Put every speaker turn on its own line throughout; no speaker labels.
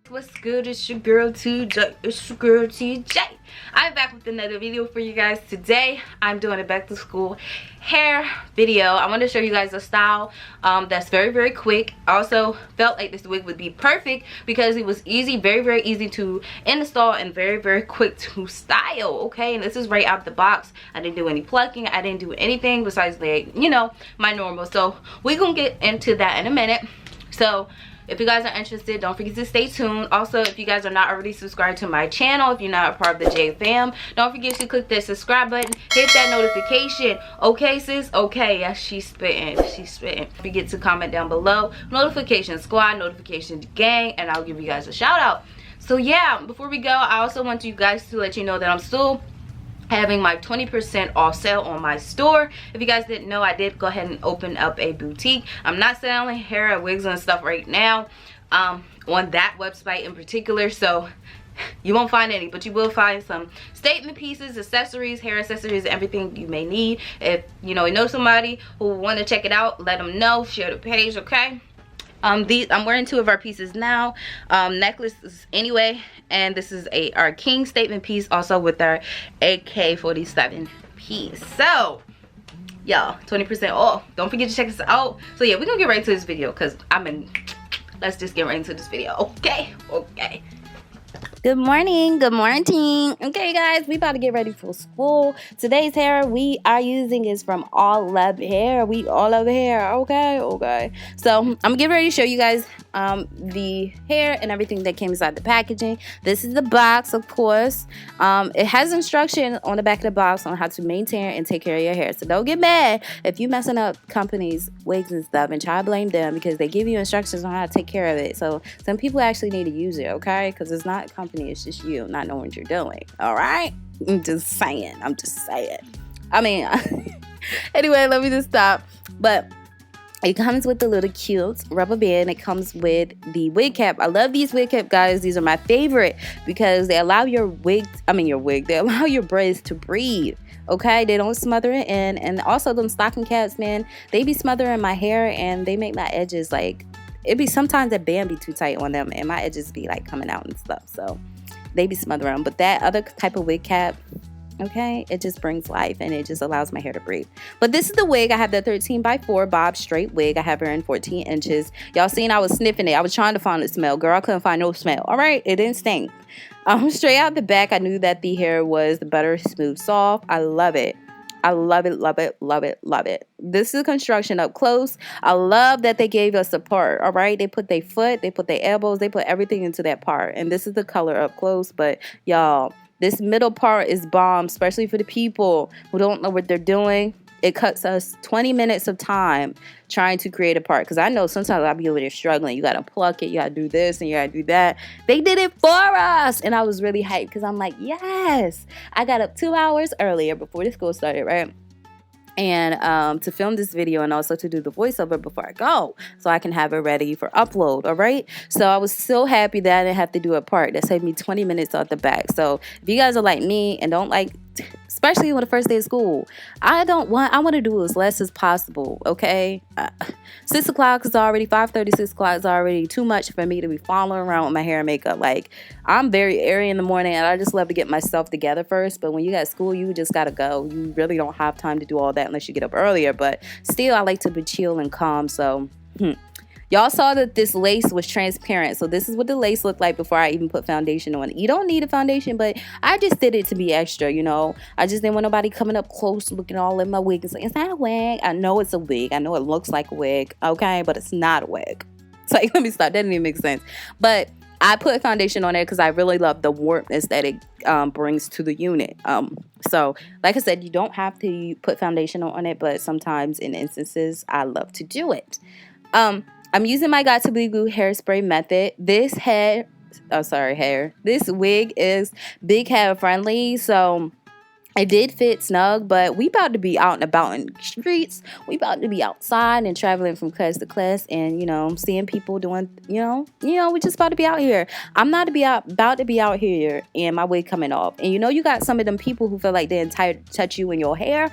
What's good? It's your girl TJ. It's your girl TJ. I'm back with another video for you guys. Today I'm doing a back to school hair video. I want to show you guys a style that's very quick. I also felt like this wig would be perfect because it was easy, very easy to install and very quick to style. Okay, and this is right out the box. I didn't do any plucking. I didn't do anything besides, like, you know, my normal. So we're gonna get into that in a minute. So if you guys are interested, don't forget to stay tuned. Also, if you guys are not already subscribed to my channel, if you're not a part of the J fam, don't forget to click that subscribe button, hit that notification. Okay, sis? Okay, yes, she's spitting. She's spitting. Don't forget to comment down below. Notification squad, notification gang, and I'll give you guys a shout out. So yeah, before we go, I also want you guys to let you know that I'm still having my 20% off sale on my store. If you guys didn't know, I did go ahead and open up a boutique. I'm not selling hair, wigs and stuff right now on that website in particular, so you won't find any, but you will find some statement pieces, accessories, hair accessories, everything you may need. If you know somebody who want to check it out, let them know, share the page. Okay, I'm wearing two of our pieces now, necklaces anyway, and this is our king statement piece also with our AK-47 piece. So y'all, 20% off. Don't forget to check this out. So yeah, we're gonna get right into this video because let's just get right into this video. Okay. Good morning. Okay guys, we about to get ready for school. Today's hair we are using is from Allove hair. We all over here. Okay, so I'm gonna get ready to show you guys the hair and everything that came inside the packaging. This is the box, of course. It has instruction on the back of the box on how to maintain and take care of your hair, so don't get mad if you messing up companies' wigs and stuff and try to blame them because they give you instructions on how to take care of it. So some people actually need to use it, okay, because it's not a company, it's just you not knowing what you're doing. All right, I'm just saying. I mean anyway, let me just stop. But it comes with the little cute rubber band. It comes with the wig cap. I love these wig cap, guys. These are my favorite because they allow they allow your braids to breathe. Okay, they don't smother it in. And also them stocking caps, man, they be smothering my hair and they make my edges like, sometimes that band be too tight on them and my edges be like coming out and stuff. So they be smothering them. But that other type of wig cap, okay, it just brings life and it just allows my hair to breathe. But this is the wig. I have the 13x4 bob straight wig. I have her in 14 inches. Y'all seen I was sniffing it. I was trying to find the smell. Girl, I couldn't find no smell. All right, it didn't stink. Straight out the back, I knew that the hair was butter smooth soft. I love it. I love it. This is construction up close. I love that they gave us a part. All right, they put their foot, they put their elbows, they put everything into that part. And this is the color up close. But y'all, this middle part is bomb, especially for the people who don't know what they're doing. It cuts us 20 minutes of time trying to create a part. Because I know sometimes I'll be over there struggling. You got to pluck it. You got to do this and you got to do that. They did it for us. And I was really hyped because I'm like, yes. I got up 2 hours earlier before the school started, right? And to film this video and also to do the voiceover before I go so I can have it ready for upload. All right, so I was so happy that I didn't have to do a part. That saved me 20 minutes off the back. So if you guys are like me and don't like, especially on the first day of school, I want to do as less as possible. Okay, 6 o'clock is already 5:30. 6 o'clock is already too much for me to be following around with my hair and makeup. Like, I'm very airy in the morning and I just love to get myself together first. But when you got school, you just gotta go. You really don't have time to do all that unless you get up earlier. But still, I like to be chill and calm. So y'all saw that this lace was transparent. So this is what the lace looked like before I even put foundation on. You don't need a foundation, but I just did it to be extra, you know. I just didn't want nobody coming up close looking all in my wig and saying, is that a wig? I know it's a wig. I know it looks like a wig, okay, but it's not a wig. So let me stop. That didn't even make sense. But I put foundation on it because I really love the warmness that it brings to the unit. So like I said, you don't have to put foundation on it, but sometimes in instances, I love to do it. I'm using my 𝚘𝚘 hairspray method. This wig is big head friendly, so it did fit snug, but we about to be out and about in the streets. We about to be outside and traveling from class to class and, you know, seeing people doing, you know, we just about to be out here. I'm not about to be out here and my wig coming off. And you know, you got some of them people who feel like they're entitled to touch you in your hair.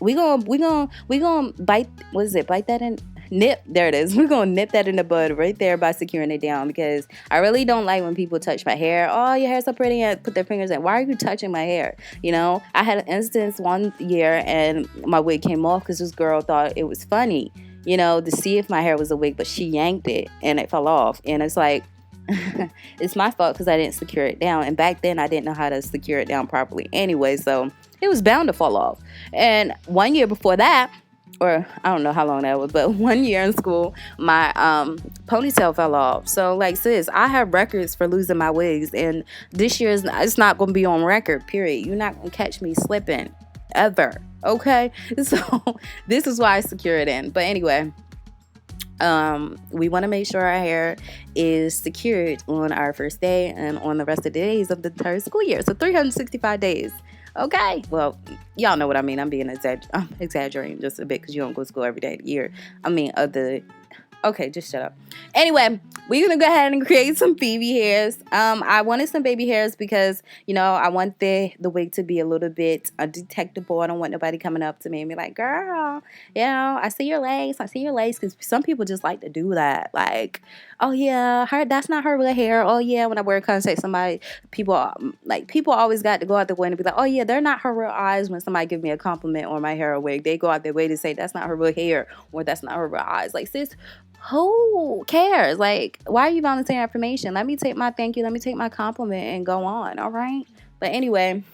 We gonna bite, what is it? Bite that in? there it is. We're gonna nip that in the bud right there by securing it down, because I really don't like when people touch my hair. Oh, your hair's so pretty, and put their fingers in. Why are you touching my hair? You know, I had an instance one year and my wig came off because this girl thought it was funny, you know, to see if my hair was a wig, but she yanked it and it fell off. And it's like, it's my fault because I didn't secure it down. And back then I didn't know how to secure it down properly anyway, so it was bound to fall off. And 1 year before that, or I don't know how long that was, but 1 year in school, my ponytail fell off. So like, sis, I have records for losing my wigs, and this year it's not going to be on record, period. You're not going to catch me slipping ever, okay? So this is why I secure it in. But anyway, we want to make sure our hair is secured on our first day and on the rest of the days of the entire school year. So 365 days. Okay, well, y'all know what I mean. I'm being exaggerating just a bit because you don't go to school every day of the year. I mean, okay, just shut up. Anyway, we're gonna go ahead and create some baby hairs. I wanted some baby hairs because, you know, I want the wig to be a little bit undetectable. I don't want nobody coming up to me and be like, girl, you know, I see your legs, because some people just like to do that. Like, oh yeah, that's not her real hair. Oh yeah, when I wear contacts, people always got to go out the way and be like, oh yeah, they're not her real eyes. When somebody give me a compliment on my hair or wig, they go out their way to say that's not her real hair or that's not her real eyes. Like, sis, who cares? Like, why are you volunteering information? Let me take my thank you, let me take my compliment and go on, all right? But anyway,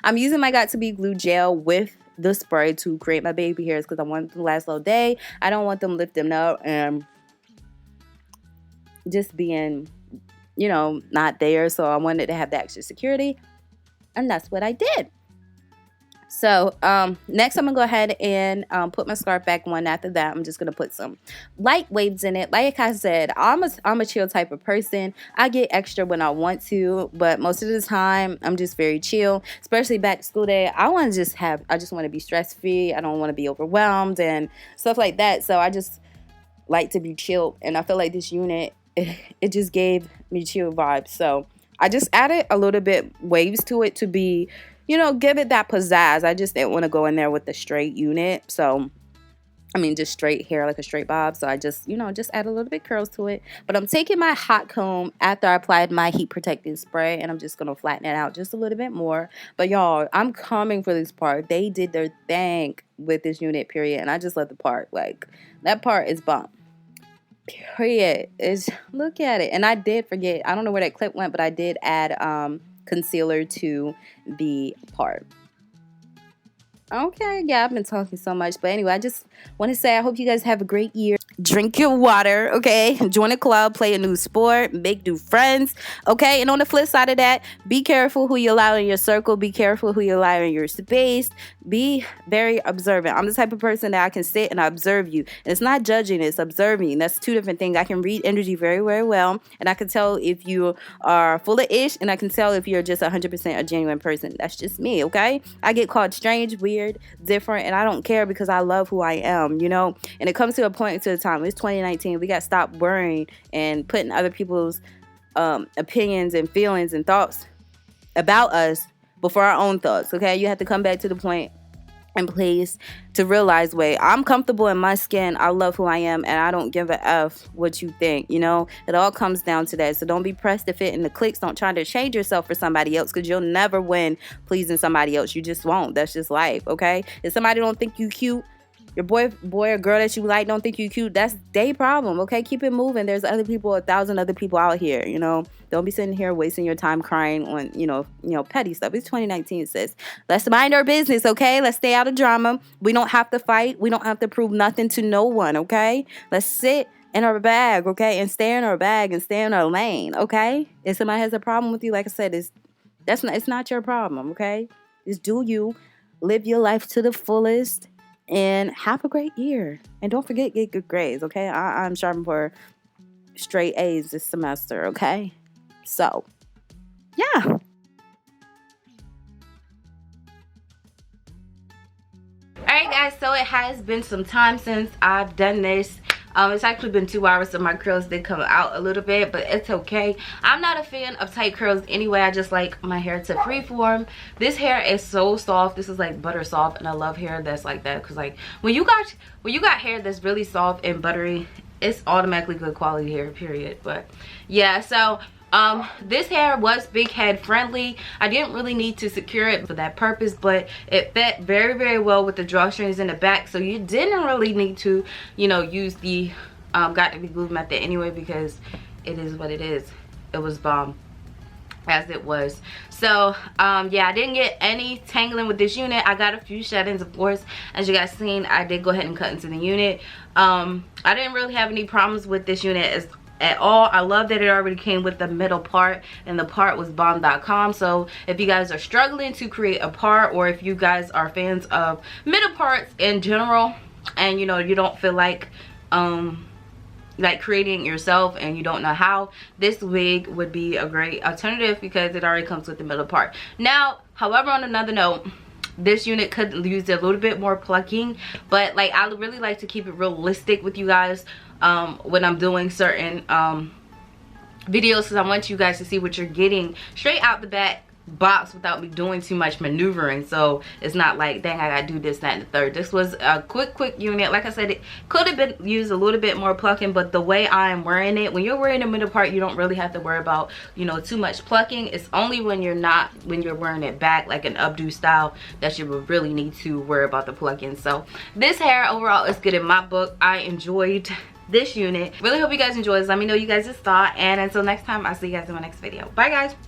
I'm using my got2b glue gel with the spray to create my baby hairs because I want them to last all day. I don't want them lifting up and just being, you know, not there. So I wanted to have the extra security, and that's what I did. So next I'm gonna go ahead and put my scarf back on. After that, I'm just gonna put some light waves in it. Like I said, I'm a chill type of person. I get extra when I want to, but most of the time I'm just very chill. Especially back to school day, I just want to be stress free. I don't want to be overwhelmed and stuff like that. So I just like to be chill, and I feel like this unit, it just gave me chill vibes. So I just added a little bit waves to it to be, you know, give it that pizzazz. I just didn't want to go in there with the straight unit. So, I mean, just straight hair, like a straight bob. So I just, you know, just add a little bit curls to it. But I'm taking my hot comb after I applied my heat protecting spray, and I'm just going to flatten it out just a little bit more. But y'all, I'm coming for this part. They did their thing with this unit, period. And I just love the part. Like, that part is bomb. Period. Look at it. And I did forget, I don't know where that clip went, but I did add concealer to the part. Okay, yeah, I've been talking so much, but anyway, I just want to say I hope you guys have a great year. Drink your water, okay? Join a club, play a new sport, make new friends, okay? And on the flip side of that, be careful who you allow in your circle. Be careful who you allow in your space. Be very observant. I'm the type of person that I can sit and observe you. And it's not judging, it's observing. That's two different things. I can read energy very, very well, and I can tell if you are full of ish, and I can tell if you're just 100% a genuine person. That's just me, okay? I get called strange, weird, different, and I don't care because I love who I am, you know? And it comes to a point to the time, it's 2019, we got to stop worrying and putting other people's opinions and feelings and thoughts about us before our own thoughts, okay? You have to come back to the point and place to realize, wait, I'm comfortable in my skin, I love who I am, and I don't give a F what you think, you know? It all comes down to that. So don't be pressed to fit in the cliques. Don't try to change yourself for somebody else, because you'll never win pleasing somebody else. You just won't. That's just life, okay? If somebody don't think you cute, your boy or girl that you like don't think you cute, that's their problem, okay? Keep it moving. There's other people, 1,000 other people out here, you know? Don't be sitting here wasting your time crying on, you know, petty stuff. It's 2019, sis. Let's mind our business, okay? Let's stay out of drama. We don't have to fight. We don't have to prove nothing to no one, okay? Let's sit in our bag, okay? And stay in our bag and stay in our lane, okay? If somebody has a problem with you, like I said, it's not your problem, okay? Just do you. Live your life to the fullest. And have a great year. And don't forget, get good grades, okay? I'm striving for straight A's this semester, okay? So, yeah. Alright, guys. So, it has been some time since I've done this. It's actually been 2 hours, so my curls did come out a little bit, but it's okay. I'm not a fan of tight curls anyway. I just like my hair to freeform. This hair is so soft. This is like butter soft, and I love hair that's like that, because like when you got hair that's really soft and buttery, it's automatically good quality hair, period. But yeah, so this hair was big head friendly. I didn't really need to secure it for that purpose, but it fit very, very well with the drawstrings in the back, so you didn't really need to, you know, use the got2b glue method anyway, because it is what it is. It was bomb as it was. So yeah, I didn't get any tangling with this unit. I got a few shed-ins, of course. As you guys seen, I did go ahead and cut into the unit. I didn't really have any problems with this unit at all. I love that it already came with the middle part, and the part was bomb.com. So if you guys are struggling to create a part, or if you guys are fans of middle parts in general, and you know, you don't feel like creating it yourself and you don't know how, this wig would be a great alternative because it already comes with the middle part. Now, however, on another note, this unit could use a little bit more plucking, but like I really like to keep it realistic with you guys when I'm doing certain videos, because I want you guys to see what you're getting straight out the back box without me doing too much maneuvering. So it's not like, dang, I gotta do this, that, and the third. This was a quick unit. Like I said, it could have been used a little bit more plucking, but the way I'm wearing it, when you're wearing the middle part, you don't really have to worry about, you know, too much plucking. It's only when you're wearing it back like an updo style that you would really need to worry about the plucking. So this hair overall is good in my book. I enjoyed this unit. Really hope you guys enjoyed. Let me know you guys' thought, and until next time, I'll see you guys in my next video. Bye guys.